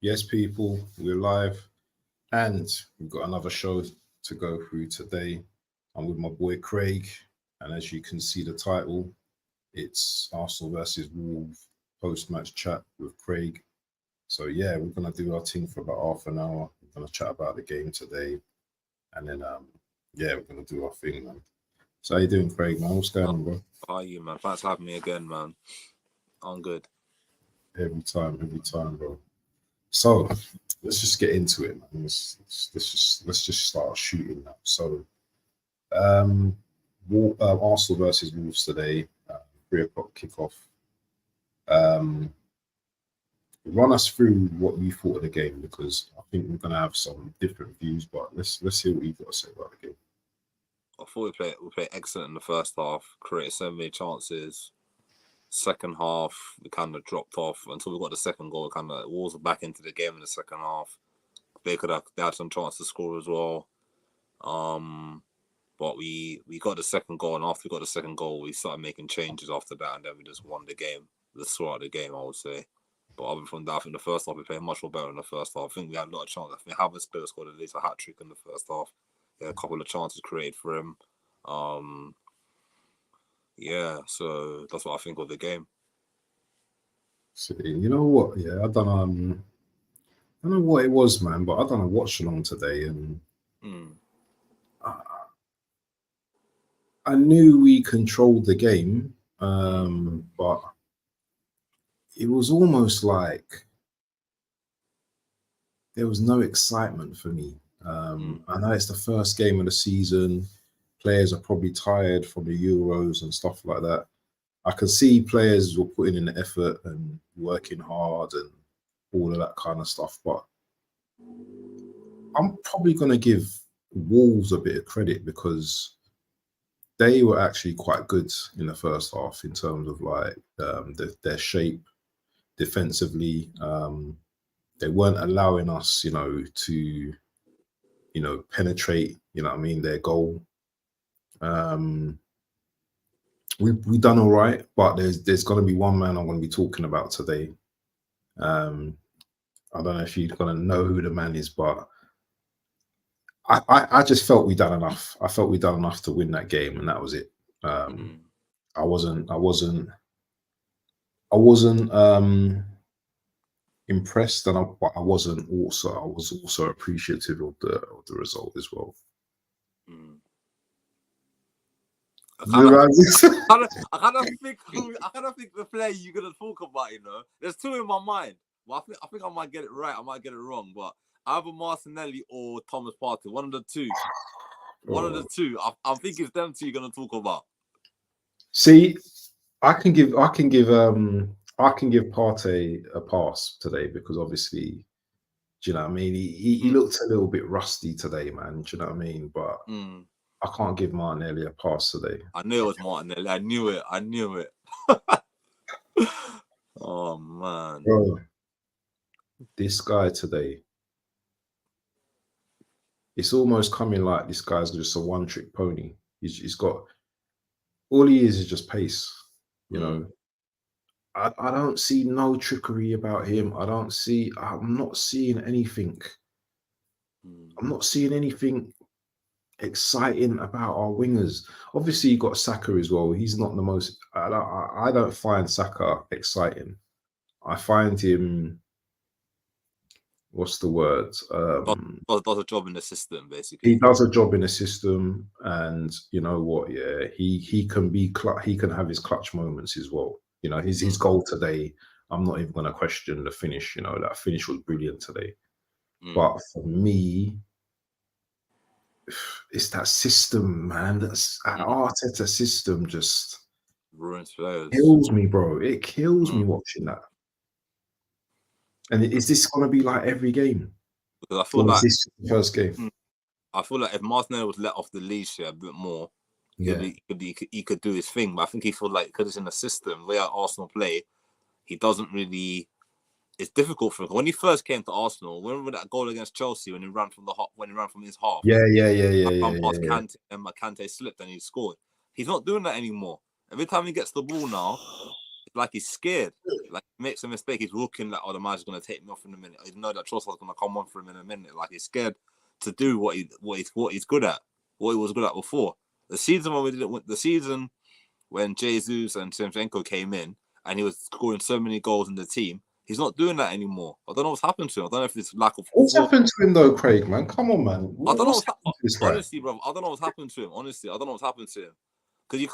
Yes, people, we're live and we've got another show to go through today. I'm with my boy Craig, and as you can see the title, it's Arsenal versus Wolves post-match chat with Craig. So yeah, we're gonna do our thing for about half an hour. We're gonna chat about the game today, and then yeah, we're gonna do our thing, man. So how you doing, Craig, man? What's going Oh, on, bro? how are you, man? Thanks for having me again, man. I'm good. Every time, bro. So let's just get into it, man. Let's just start shooting now. So Arsenal versus Wolves today, 3 o'clock kickoff. Um, Run us through what you thought of the game because I think we're gonna have some different views, but let's hear what you've got to say about the game. I thought we played excellent in the first half, created so many chances. Second half, we kind of dropped off until we got the second goal. Kind of Wolves were back into the game in the second half. They had some chance to score as well. But we got the second goal, and after we got the second goal, we started making changes after that, and then we just won the game. The sort of the game, I would say. But other from that, I think the first half we played much more better in the first half. I think we had a lot of chances. I think Havertz scored at least a hat trick in the first half. He had a couple of chances created for him. Um, yeah, so that's what I think of the game. So, you know what? Yeah, I don't know what it was, man, but I done a watch along today, and Mm. I, I knew we controlled the game, but it was almost like there was no excitement for me. Mm. I know it's the first game of the season. Players are probably tired from the Euros and stuff like that. I can see players were putting in the effort and working hard and all of that kind of stuff, but I'm probably going to give Wolves a bit of credit because they were actually quite good in the first half in terms of like their shape defensively. They weren't allowing us, to penetrate, what I mean, their goal. Um, we done all right, but there's going to be one man I'm going to be talking about today. Um, I don't know if you're going to know who the man is, but I just felt we done enough. I felt we done enough to win that game, and that was it. Um, Mm. I wasn't impressed, and but I was also appreciative of the result as well. Mm. You know, I kind of think the player you're gonna talk about. There's two in my mind. Well, I think I might get it right. I might get it wrong, but either Martinelli or Thomas Partey. One of the two. One of the oh. two. I think it's them two you're gonna talk about. See, I can give Partey a pass today because obviously, do you know what I mean? He Mm. looked a little bit rusty today, man. Do you know what I mean? But Mm. I can't give Martinelli a pass today. I knew it was Martinelli. I knew it. I knew it. Oh man. Bro, this guy today, it's almost coming like this guy's just a one-trick pony. He's got all he is just pace. You Mm. know, I don't see no trickery about him. I'm not seeing anything. Mm. I'm not seeing anything exciting about our wingers. Obviously, you got Saka as well. He's not the most. I don't find Saka exciting. I find him. What's the word? Does a job in the system He basically. does a job in the system, and you know what? Yeah, he can be. He can have his clutch moments as well. His Mm. goal today. I'm not even going to question the finish. That finish was brilliant today. Mm. But for me, it's that system, man. That's that Mm. Arteta system just Ruins players. kills me, bro. It kills Mm. me watching that. And is this going to be like every game, Because I feel or is like this the first game? mm, if Martinelli was let off the leash here a bit more, Yeah, he could do his thing. But I think he feel like because it's in the system, the way Arsenal play, he doesn't really. It's difficult for him. When he first came to Arsenal, remember that goal against Chelsea when he ran from when he ran from his half, yeah, yeah, yeah, yeah, that yeah, run yeah, past yeah. Kante and Kante slipped and he scored. He's not doing that anymore. Every time he gets the ball now, like he's scared. Like he makes a mistake, he's looking like, oh, the man's gonna take me off in a minute. He know that Trossard's gonna come on for him in a minute. Like he's scared to do what he's good at, what he was good at before. The season when we didn't win, the season when Jesus and Shevchenko came in and he was scoring so many goals in the team, he's not doing that anymore. I don't know what's happened to him. I don't know if it's lack of. What's happened to him though, Craig? Man, come on, man. I don't know what's happened to this guy? honestly, bro. I don't know what's happened to him. Honestly, I don't know what's happened to him. Because you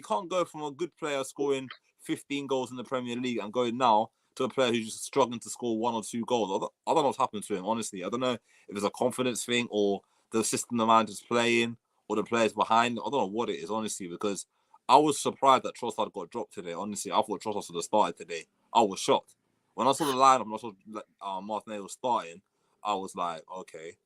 can't go from a good player scoring 15 goals in the Premier League and going now to a player who's just struggling to score 1 or 2 goals. I don't know what's happened to him, honestly. I don't know if it's a confidence thing or the system the manager's playing or the players behind. I don't know what it is, honestly, because I was surprised that Trossard got dropped today. Honestly, I thought Trossard should have started today. I was shocked. When I saw the lineup and I saw Martinelli was starting, I was like, okay,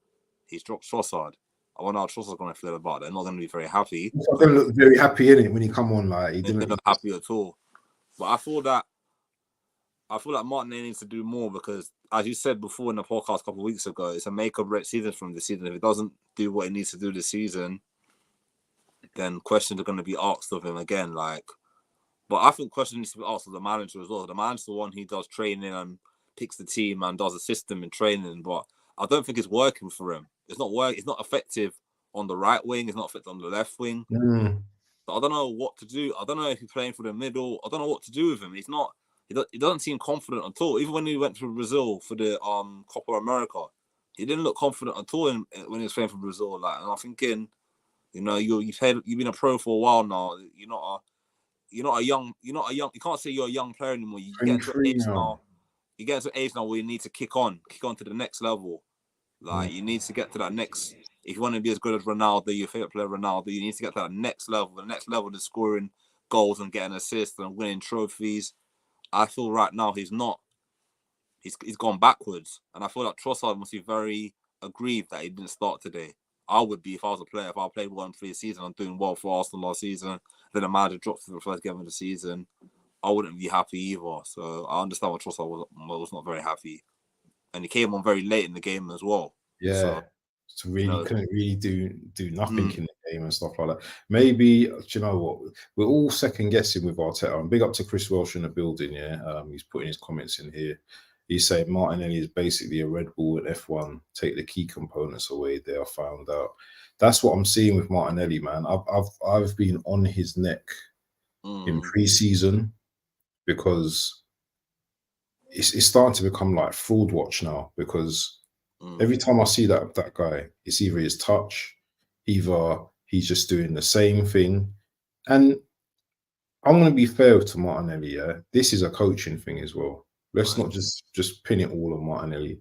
he's dropped Trossard. I wonder how Trossard's going to feel about it. They're not going to be very happy. He's not going to look very happy in it when he come on. Like he didn't look happy at all. But I feel like Martinelli needs to do more because, as you said before in the podcast a couple of weeks ago, it's a make or break season from this season. If he doesn't do what he needs to do this season, then questions are going to be asked of him again. But I think questions need to be asked of the manager as well. The manager's the one who does training and picks the team and does a system in training. But I don't think it's working for him. It's not working. It's not effective on the right wing. It's not effective on the left wing. So I don't know what to do. I don't know if he's playing for the middle. I don't know what to do with him. He's not. He doesn't seem confident at all. Even when he went to Brazil for the Copa America, he didn't look confident at all when he was playing for Brazil. And I'm thinking, you've been a pro for a while now. You're not a young. You can't say you're a young player anymore. You get to an age now. You get to an age now where you need to kick on to the next level. You need to get to that next. If you want to be as good as Ronaldo, your favorite player Ronaldo, you need to get to that next level. The next level is scoring goals and getting assists and winning trophies. I feel right now he's not. He's gone backwards, and I feel like Trossard must be very aggrieved that he didn't start today. I would be if I was a player. If I played well for the season, I'm doing well for Arsenal last season. Then the manager drops for the first game of the season. I wouldn't be happy either. So I understand why Trossard was not very happy, and he came on very late in the game as well. Yeah, so really couldn't really do nothing in the game and stuff like that. Maybe, do you know what? We're all second guessing with Arteta. And big up to Chris Welsh in the building. Yeah, he's putting his comments in here. He's saying Martinelli is basically a Red Bull at F1. Take the key components away. They are found out. That's what I'm seeing with Martinelli, man. I've been on his neck in pre-season because it's starting to become like fraud watch now. Because every time I see that guy, it's either his touch, either he's just doing the same thing. And I'm going to be fair to Martinelli. Yeah, this is a coaching thing as well. Let's not just pin it all on Martinelli.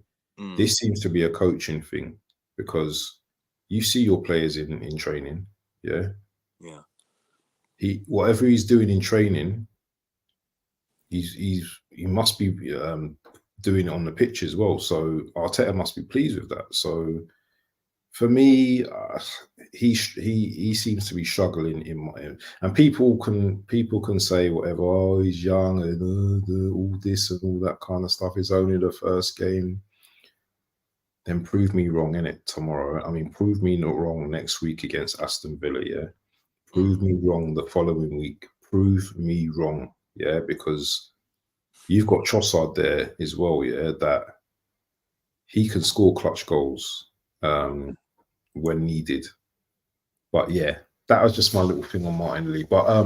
This seems to be a coaching thing because you see your players in training. Yeah. Whatever he's doing in training, he must be doing it on the pitch as well. So Arteta must be pleased with that. So for me, he seems to be struggling and people can say whatever. Oh, he's young and all this and all that kind of stuff. It's only the first game. Then prove me wrong in it tomorrow. I mean, prove me not wrong next week against Aston Villa. Yeah, prove me wrong the following week. Prove me wrong. Yeah, because you've got Trossard there as well. Yeah, that he can score clutch goals when needed. But yeah, that was just my little thing on Martinelli. But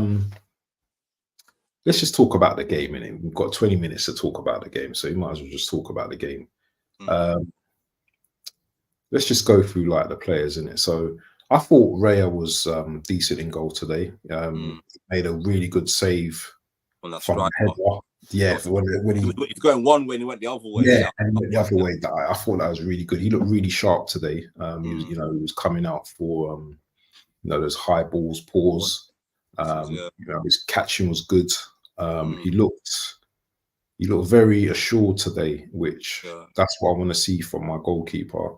let's just talk about the game, innit? We've got 20 minutes to talk about the game, so you might as well just talk about the game. Let's just go through like the players in it. So I thought Raya was decent in goal today. Made a really good save from the header. Yeah, when he's going one way and he went the other way. Yeah, and he went the other way. I thought that was really good. He looked really sharp today. He was, he was coming out for those high balls, paws. His catching was good. He looked very assured today, which that's what I want to see from my goalkeeper.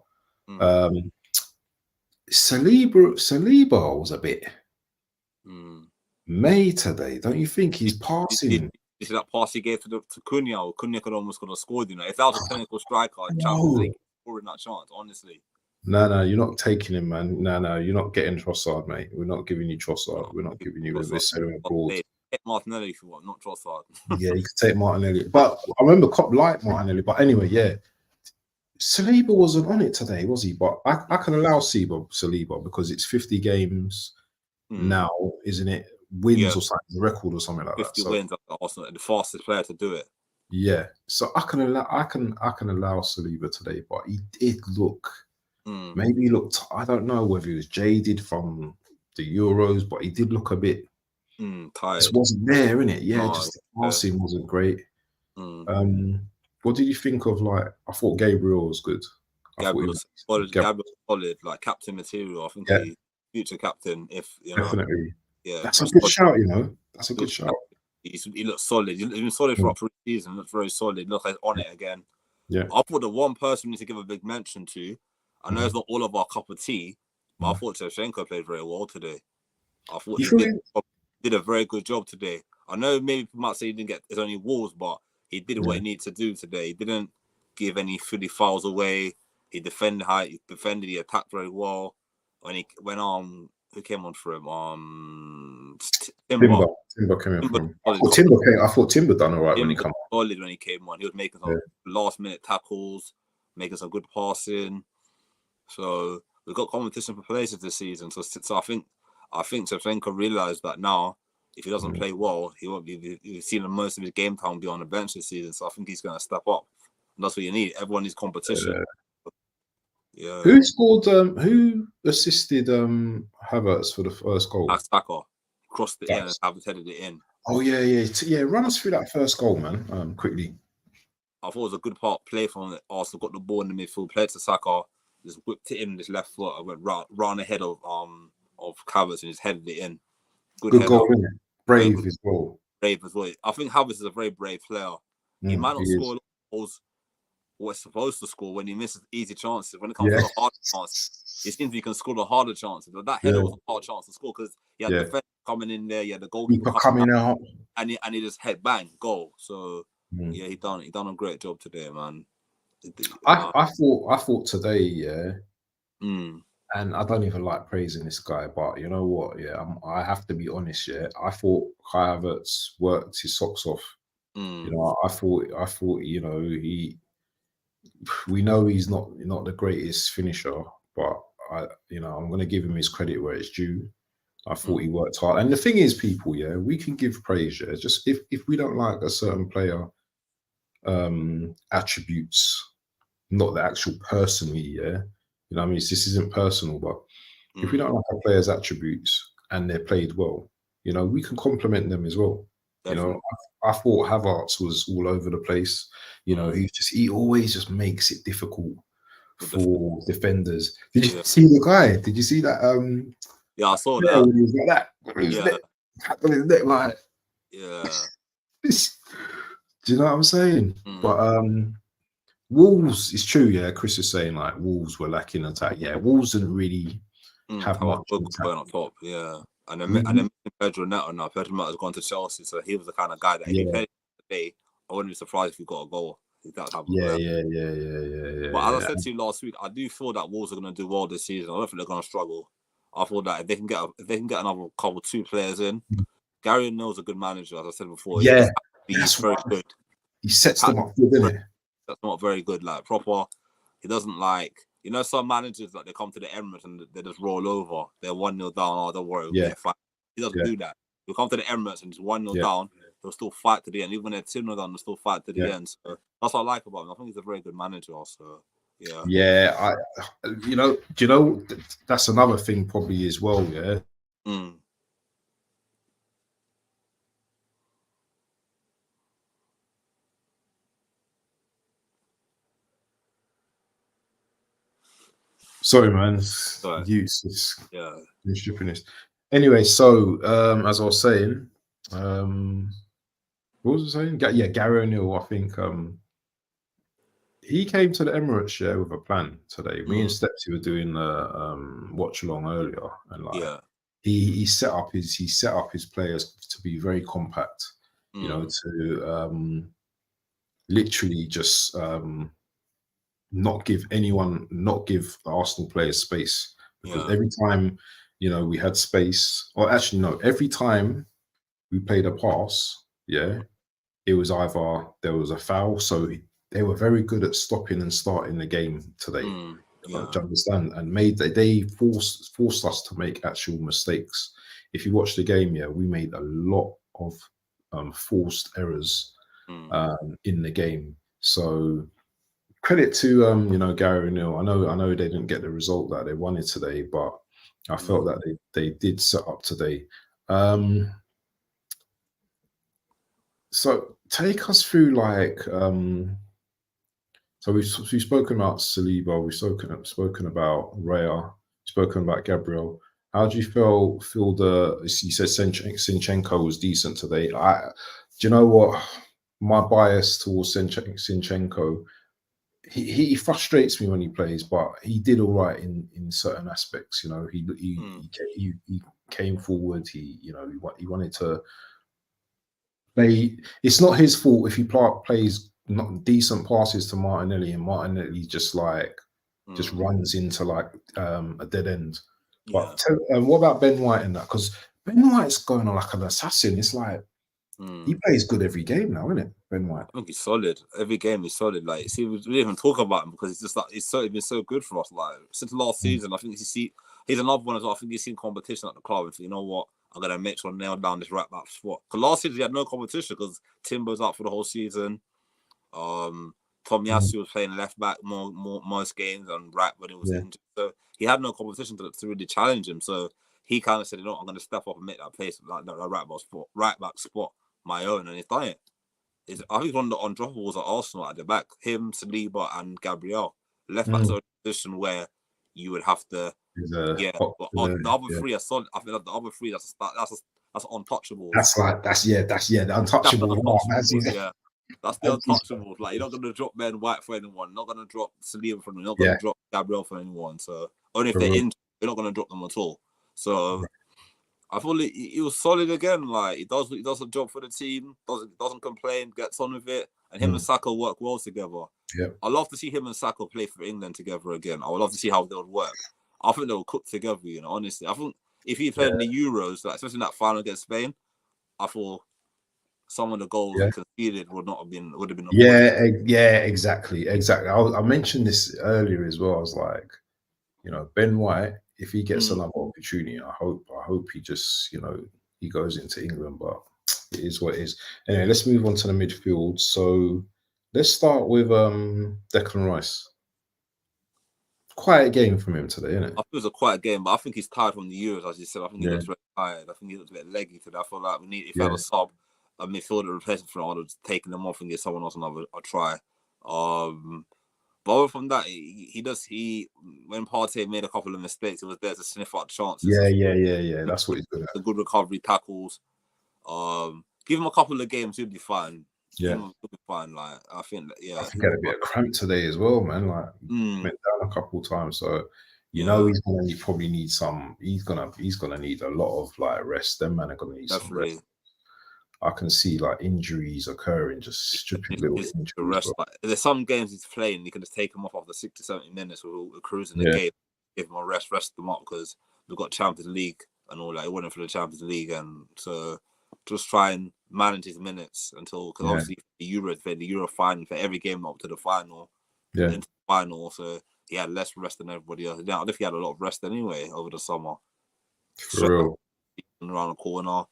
Saliba was a bit May today, don't you think? He's passing. You see that pass he gave to Cunha, or Cunha could almost have scored. If that was a clinical striker, Champions scoring that chance. Honestly, no, you're not taking him, man. No, you're not getting Trossard, mate. We're not giving you Trossard. We're not giving you this abroad. take Martinelli if you want, not Trossard. Yeah, you could take Martinelli. But I remember Klopp liked Martinelli. But anyway, yeah. Saliba wasn't on it today, was he? But I can allow Saliba because it's 50 games now, isn't it? Wins or something, record or something like 50 that. So, wins, Arsenal, the fastest player to do it. yeah. So I can allow Saliba today, but he did look. Maybe he looked. I don't know whether he was jaded from the Euros, but he did look a bit. Tired. Just wasn't there, innit? Yeah, just the passing wasn't great. What did you think of, like, I thought Gabriel was good. Gabriel was solid, like captain material. I think he's future captain. If you know, definitely, yeah, that's a good shout. You know, that's a good shout. He looks solid. He's been solid for pre-season. Looks very solid. Look like on it again. Yeah, I thought the one person we need to give a big mention to. I know it's not all of our cup of tea, but I thought Shevchenko played very well today. I thought he did a very good job today. I know maybe people might say he didn't get his only walls, but he did what he needed to do today. He didn't give any silly fouls away. He defended high. He defended. He attacked very well. When who came on for him? Timber. Timber came in from. I thought Timber done all right when he came on. Solid when he came on. He was making some last minute tackles, making some good passing. So we've got competition for places this season. So I think Shevchenko realised that now, if he doesn't play well, he won't be. You've seen most of his game time be on the bench this season. So I think he's going to step up. And that's what you need. Everyone needs competition. Yeah. Who scored? Who assisted Havertz for the first goal? Saka crossed it in and Havertz headed it in. Oh yeah. Run us through that first goal, man. Quickly. I thought it was a good play from Arsenal. Got the ball in the midfield, played to Saka, just whipped it in with his left foot. I went round ahead of Havertz and just headed it in. Good goal, isn't it? Brave as well. Brave as well. I think Havertz is a very brave player. He might not score goals what he's supposed to score when he misses easy chances. When it comes to the hard chances, it seems he can score the harder chances. But that header was a hard chance to score because he had the defender coming in there, the goalkeeper coming out, and he just head bang goal. So yeah, he done a great job today, man. I thought today, and I don't even like praising this guy, but you know what? Yeah, I have to be honest. Yeah, I thought Kai Havertz worked his socks off. You know, I thought, you know, we know he's not the greatest finisher, but I'm going to give him his credit where it's due. I thought he worked hard, and the thing is, people, we can give praise. Yeah, just if we don't like a certain player, attributes, not the actual personally, you know, I mean, this isn't personal, but if we don't like a player's attributes and they're played well, you know, we can compliment them as well. Definitely. You know, I thought Havertz was all over the place. You know, he always just makes it difficult for defenders. Did you see the guy? Did you see that? Yeah, I saw that. When he was like that. On his neck, like. Yeah. Do you know what I'm saying? But Wolves, it's true, yeah. Chris is saying like Wolves were lacking attack. Yeah, Wolves didn't really have much going up top, And then Pedro Neto now. Pedro Neto has gone to Chelsea, so he was the kind of guy that if he played today, I wouldn't be surprised if he got a goal. Yeah. But as I said to you last week, I do feel that Wolves are going to do well this season. I don't think they're going to struggle. I feel that if they can get another two players in, Gary O'Neill's a good manager, as I said before. Yeah, he's very good. He sets them up good, doesn't he? That's not very good. Like proper, he doesn't like. You know, some managers like they come to the Emirates and they just roll over. They're 1-0 down. Oh, don't worry, we'll get fight. He doesn't do that. He'll come to the Emirates and just 1-0 down. He'll still fight to the end. Even when they're 2-0 down, they'll still fight to the end. So that's what I like about him. I think he's a very good manager. Also, yeah. Do you know that's another thing probably as well. Yeah. Sorry, man. Useless. Yeah. Stupidness. Anyway, so as I was saying, what was I saying? Yeah, Gary O'Neill. I think he came to the Emirates with a plan today. Me and Stepsy were doing the watch along earlier, and like he set up his players to be very compact. You know, to literally just not give the Arsenal players space, because every time, you know, we had space, or actually no, every time we played a pass, it was either there was a foul, so they were very good at stopping and starting the game today. Do you understand? And they forced us to make actual mistakes. If you watch the game, we made a lot of forced errors in the game. So credit to Gary O'Neill. I know they didn't get the result that they wanted today, but I felt that they did set up today. So take us through so we've spoken about Saliba, we've spoken about Raya, spoken about Gabriel. How do you feel you said Zinchenko was decent today? Do you know what? My bias towards Zinchenko, he frustrates me when he plays, but he did all right in certain aspects. He came forward. He wanted to play. It's not his fault if he plays not decent passes to Martinelli, and Martinelli just runs into a dead end. But what about Ben White in that? Because Ben White's going on like an assassin. It's like he plays good every game now, isn't it? Ben White. I think he's solid. Every game he's solid. Like, see, we didn't even talk about him because he's just he's been so good for us. Like since last season, I think he's another one as well. I think he's seen competition at the club and think, you know what, I'm gonna make sure I nail down this right back spot. Because last season he had no competition because Timber's out for the whole season. Tomiyasu was playing left back most games and right when he was injured. So he had no competition to really challenge him. So he kind of said, you know, I'm going to step up and make that place like that right back spot my own, and he's done it. I think one of the undroppables at Arsenal at the back, him, Saliba, and Gabriel. Left back's a position where you would have to, but the other three are solid. I think that the other three that's untouchable. That's the untouchable. That's the untouchables. Like, you're not going to drop Ben White for anyone. Not going to drop Saliba for anyone. Not going to drop Gabriel for anyone. So only if they're injured, you're not going to drop them at all. So I thought he was solid again. Like, he does a job for the team. Doesn't complain. Gets on with it. And him and Saka work well together. Yeah, I love to see him and Saka play for England together again. I would love to see how they would work. I think they'll cook together. Honestly, I think if he played in the Euros, especially in that final against Spain, I thought some of the goals he conceded would have been. Exactly. I mentioned this earlier as well. I was like, Ben White, if he gets another opportunity, I hope he just he goes into England. But it is what it is. Anyway, let's move on to the midfield. So let's start with Declan Rice. Quiet game from him today, isn't it? I think it was a quiet game, but I think he's tired from the Euros, as you said. I think he looks very tired. I think he looks a bit leggy today. I feel like if he had a sub, a midfielder replacement for him, I would have taken them off and give someone else another try. But other from that, when Partey made a couple of mistakes, he was there to sniff out chances. Yeah. That's what he's good at. The good recovery tackles. Give him a couple of games, he'll be fine. Yeah, he'll be fine. Like, I think that, I think he had a bit of cramp today as well, man. Like went down a couple of times, so he's gonna probably need some. He's gonna need a lot of rest. Them man are gonna need some rest. I can see injuries occurring, just stupid little injuries. Rest. There's some games he's playing, you can just take him off after 60, 70 minutes. We're cruising the game, give him a rest them up because we've got Champions League and all that. He went for the Champions League, and so just try and manage his minutes because obviously the Euro final for every game up to the final, into the final. So he had less rest than everybody else. I think he had a lot of rest anyway over the summer. For real. Around the corner.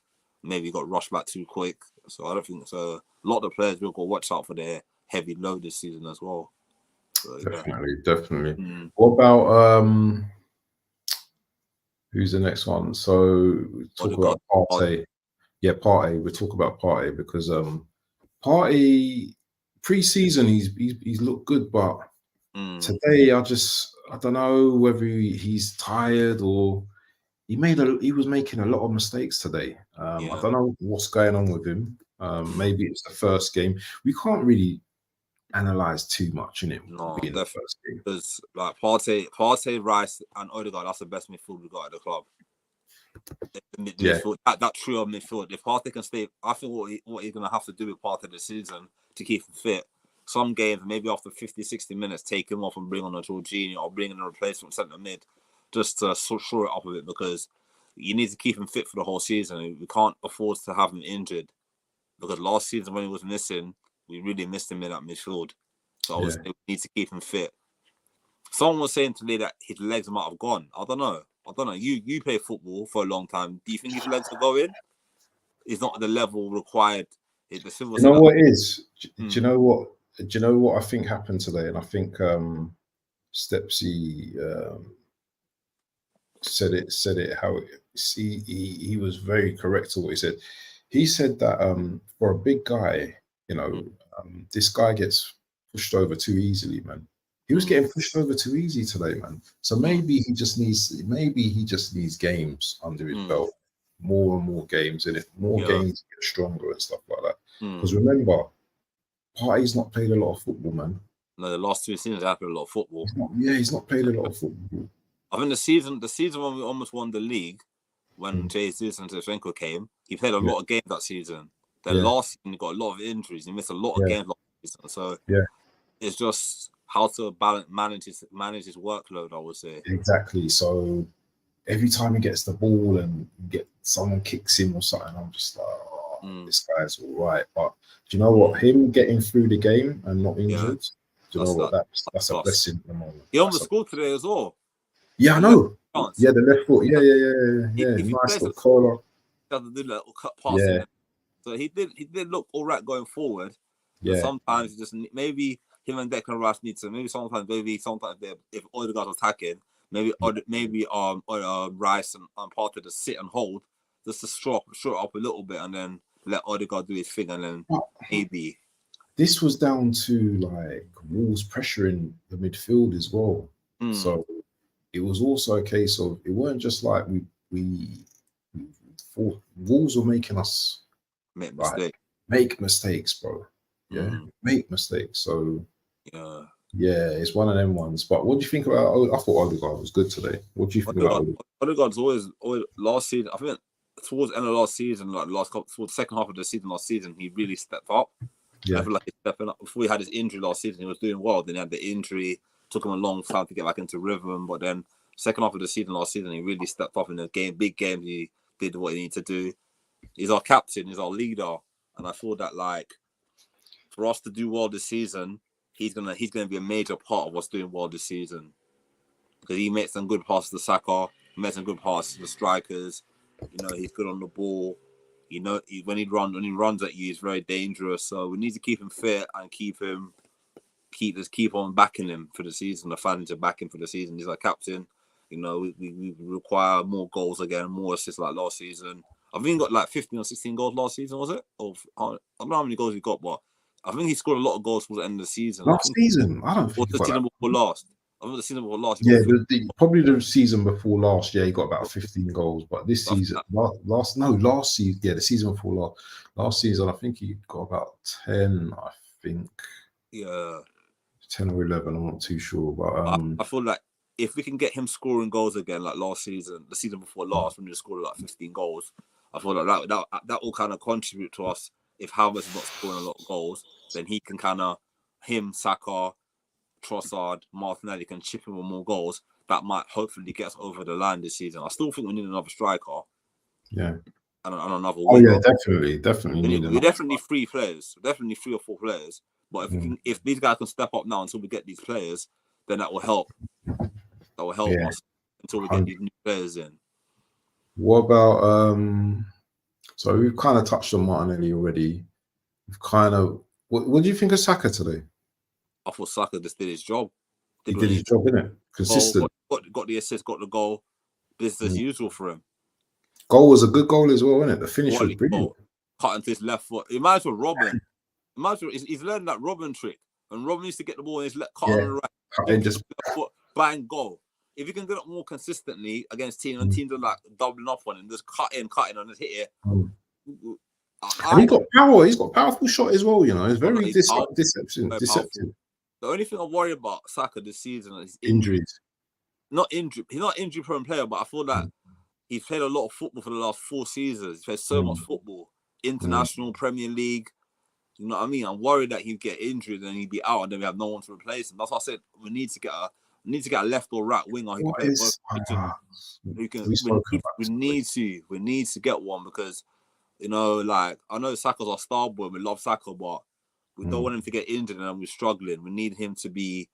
Maybe he got rushed back too quick. So I don't think so. A lot of the players will go watch out for their heavy load this season as well. So, definitely. What about who's the next one? So talk about Partey. Yeah, Partey. We'll talk about Partey because Partey pre-season he's looked good, but today I don't know whether he's tired or he was making a lot of mistakes today. I don't know what's going on with him. Maybe it's the first game. We can't really analyze too much in it. No, being the first game because Partey, Rice, and Odegaard. That's the best midfield we got at the club. Midfield, that trio of midfield. If Partey can stay, I think what he's gonna have to do with Partey this season to keep him fit. Some games, maybe after 50, 60 minutes, take him off and bring on a Jorginho or bring in a replacement centre mid. Just to shore it up a bit because you need to keep him fit for the whole season. We can't afford to have him injured because last season when he was missing, we really missed him in that midfield. So I would say we need to keep him fit. Someone was saying today that his legs might have gone. I don't know. You play football for a long time. Do you think his legs are going? He's not at the level required. You know what it is? Do you know what? Do you know what I think happened today? And I think Stepsy said it how he was very correct to what he said. He said that for a big guy, you know, this guy gets pushed over too easily, man. He was getting pushed over too easy today, man. So maybe he just needs games under his belt, more and more games in it, more games to get stronger and stuff like that. Because remember, Partey's not played a lot of football, man. No, the last 2 seasons have played a lot of football. He's not played a lot of football. I think the season when we almost won the league, when Jesus and Shevchenko came, he played a lot of games that season. Then last season he got a lot of injuries. He missed a lot of games last season. So it's just how to manage his workload, I would say. Exactly. So every time he gets the ball and someone kicks him or something, I'm just like, this guy's all right. But do you know what? Him getting through the game and not injured, do you know what? That's a blessing at the moment. He almost scored today as well. Yeah, I know. Yeah, the left foot. Yeah. Nice little collar. Doesn't do little cut passing. So he did look all right going forward. But sometimes just maybe him and Declan Rice need to sometimes if Odegaard's attacking, maybe Rice and Partey to sit and hold just to short up a little bit and then let Odegaard do his thing and then maybe. This was down to like Wolves pressuring the midfield as well. So it was also a case of it weren't just like Wolves were making us make mistakes, bro. Make mistakes. So it's one of them ones. But what do you think about? I thought Odegaard was good today. What do you think about Odegaard? Odegaard's always last season. I think towards the end of last season, towards the second half of the season last season, he really stepped up. I feel like he's stepping up. Before he had his injury last season, he was doing well. Then he had the injury. Took him a long time to get back into rhythm. But then second half of the season last season, he really stepped up in the big games. He did what he needed to do. He's our captain. He's our leader. And I feel that like for us to do well this season, he's gonna be a major part of us doing well this season because he makes some good passes to Saka. He makes some good passes to the strikers. You know, he's good on the ball. You know, when he runs at you, he's very dangerous. So we need to keep him fit and keep on backing him for the season. The fans are backing for the season. He's our captain. You know, we require more goals again, more assists like last season. I think he got like 15 or 16 goals last season, was it? I don't know how many goals he got, but I think he scored a lot of goals towards the end of the season. Last season? I don't think the season before last. I think the season before last. Probably the season before last. Yeah, he got about 15 goals. But this season, last season, the season before last season, I think he got about 10. I think. Yeah. 10 or 11. I'm not too sure, but I feel like if we can get him scoring goals again, like last season, the season before last, when he scored like 15 goals, I feel like that will kind of contribute to us. If Havertz is not scoring a lot of goals, then he can Saka, Trossard, Martinelli can chip in with more goals. That might hopefully get us over the line this season. I still think we need another striker. Yeah. And another winger. Oh yeah, definitely. We definitely 3 players. Definitely 3 or 4 players. But if these guys can step up now until we get these players, then that will help. That will help us until we get these new players in. What about so we've kind of touched on Martinelli already. What do you think of Saka today? I thought Saka just did his job. He did his job, innit? Consistent. Got the assist, got the goal. Business as usual for him. Goal was a good goal as well, innit? The finish was brilliant. Cutting to his left foot. He might as well Robin. He's learned that Robin trick. And Robin used to get the ball and he's cut on the right. And just bang, goal. If you can do it more consistently against teams and teams are like doubling up on him, just cut in and just hit it. And he got power. He's got a powerful shot as well. You know, it's very deceptive. The only thing I worry about Saka this season is injuries. Not injury. He's not an injury-prone player, but I feel that he's played a lot of football for the last 4 seasons. He's played so much football, international, Premier League. You know what I mean? I'm worried that he'd get injured and he'd be out, and then we have no one to replace him. That's why I said we need to get We need to get a left or right winger who can play both positions. We need to get one because, you know, like, I know Saka's our star boy. We love Saka, but we don't want him to get injured and we're struggling. We need him to be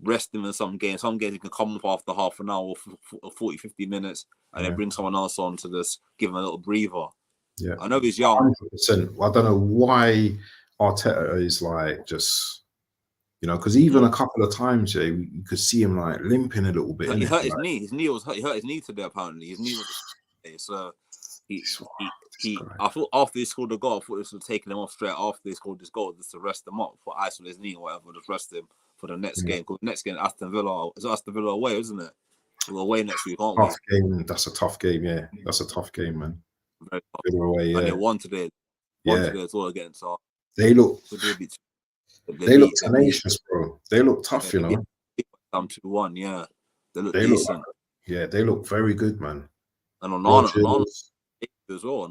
resting in some games. Some games he can come off after half an hour or 40, 50 minutes and then bring someone else on to just give him a little breather. Yeah, I know he's young. 100%. I don't know why Arteta is like just, you know, because even a couple of times, yeah, you could see him like limping a little bit. He hurt his knee. His knee was hurt. He hurt his knee today. Apparently, his knee was. So I thought after he scored the goal, I thought this was taking him off straight after he scored this goal, just to rest him up, put ice on his knee or whatever, just rest him for the next game. Because next game, Aston Villa. It's Aston Villa away, isn't it? We're away next week, aren't tough we? Game. That's a tough game. Yeah, that's a tough game, man. Very tough. Villa away, yeah. And they won today. Today as well again. So they look. They look tenacious, bro. They look tough, you know. 2-1, yeah. They look decent. They look very good, man. And on Nana as well,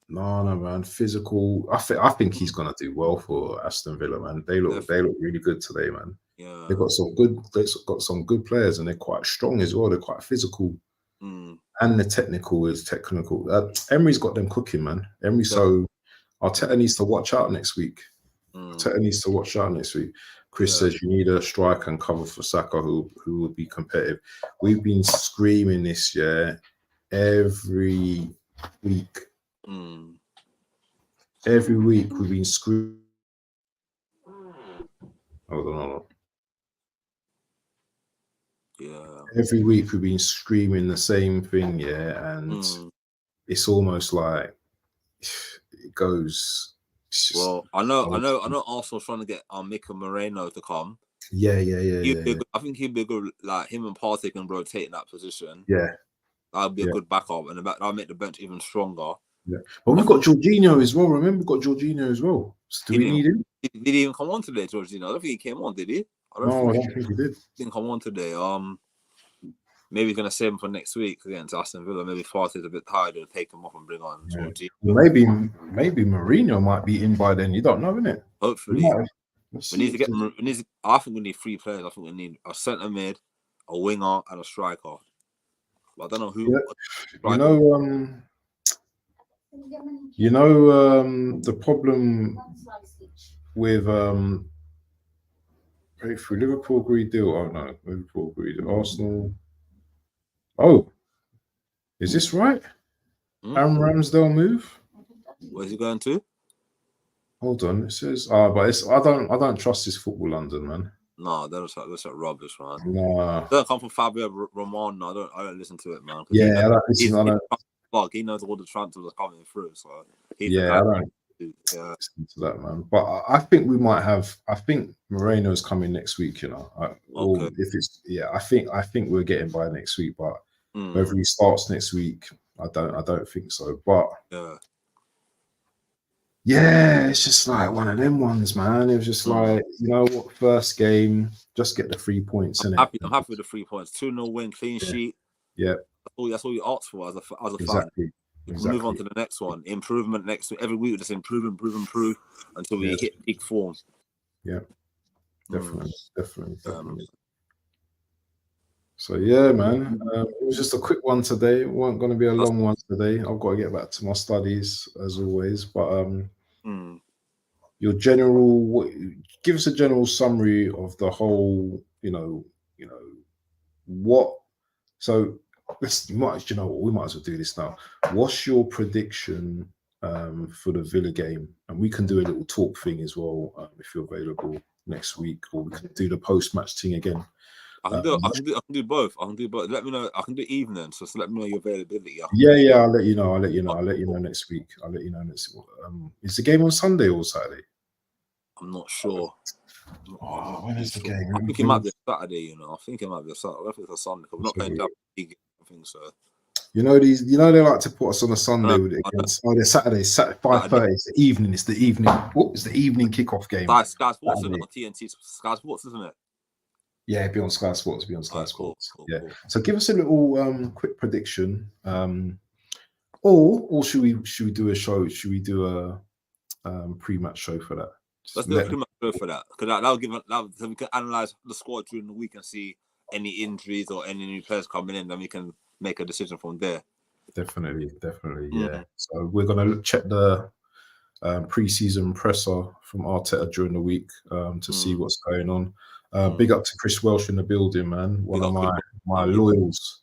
Nana, man, physical. I think he's gonna do well for Aston Villa, man. They look really good today, man. Yeah, they've got some good players, and they're quite strong as well. They're quite physical, and the technical is technical. Emery's got them cooking, man. Emery, so Arteta needs to watch out next week. Chris says you need a striker and cover for Saka who will be competitive. We've been screaming this year every week. Every week we've been screaming. Hold on. Yeah. Every week we've been screaming the same thing, and it's almost like it goes. Well, I know. Arsenal's trying to get Mikel Moreno to come. Yeah. I think he'd be good. Like him and Partey can rotate in that position. Yeah, that'd be a good backup, and that'll make the bench even stronger. Yeah, but we've got Jorginho as well. Remember, we've got Jorginho as well. So do we need him? Did he even come on today, Jorginho? I don't think he came on. Did he? I don't think he did. Didn't come on today. Maybe he's gonna save him for next week against Aston Villa. Maybe Partey's a bit tired, and take him off and bring on Jorginho. Maybe Mourinho might be in by then. You don't know, innit? Hopefully, we need to get. I think we need 3 players. I think we need a centre mid, a winger, and a striker. But I don't know who. The problem with Liverpool agreed deal. Oh no, Liverpool agreed. Arsenal. Oh, is this right? Aaron Ramsdale move. Where's he going to? Hold on, it says. But it's. I don't trust this Football London, man. No, that's like rubbish, man. Nah. Don't come from Fabio Romano. I don't listen to it, man. Yeah, I don't listen. He knows all the transfers are coming through, so I don't listen to that, man. But I think we might have. I think Moreno's coming next week. You know, or if it's I think we're getting by next week. But whether he starts next week, I don't think so. But it's just like one of them ones, man. It was just like, you know what, first game, just get the 3 points. I'm happy with the 3 points. 2-0 win, clean sheet. Yeah. That's all you ask for as a fan. Exactly. Move on to the next one. Improvement next week. Every week we just improve until we hit peak form. Yeah. Definitely. So yeah, man. It was just a quick one today. It wasn't going to be a long one today. I've got to get back to my studies as always. But your give us a general summary of the whole, what. So we might as well do this now. What's your prediction for the Villa game? And we can do a little talk thing as well if you're available next week, or we can do the post-match thing again. I can do both. Let me know. I can do evening, so let me know your availability. Yeah. I'll let you know. I'll let you know next week. Is the game on Sunday or Saturday? I'm not sure. When is the game? I think it might be a Saturday. I think it might be a Saturday. I don't think it's a Sunday because we're not playing Champions League. I think so. They like to put us on a Sunday they're Saturday, 5:30. It's the evening. It's the evening. It's the evening kickoff game. Sky Sports, isn't it? TNT Sky Sports, isn't it? Yeah, be on Sky Sports. Cool. Yeah. So give us a little quick prediction. Or should we do a show? Should we do a pre-match show for that? Let's do a pre-match Go for that, because that'll give so we can analyze the squad during the week and see any injuries or any new players coming in. Then we can make a decision from there. Definitely, yeah. So we're gonna check the pre-season presser from Arteta during the week to see what's going on. Big up to Chris Welsh in the building, man. One of my loyals.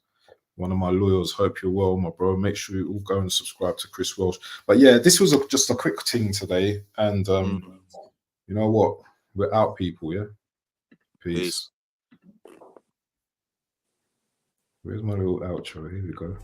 One of my loyals. Hope you're well, my bro. Make sure you all go and subscribe to Chris Welsh. But yeah, this was just a quick thing today, and you know what? We're out, people. Yeah. Peace. Where's my little outro? Here we go.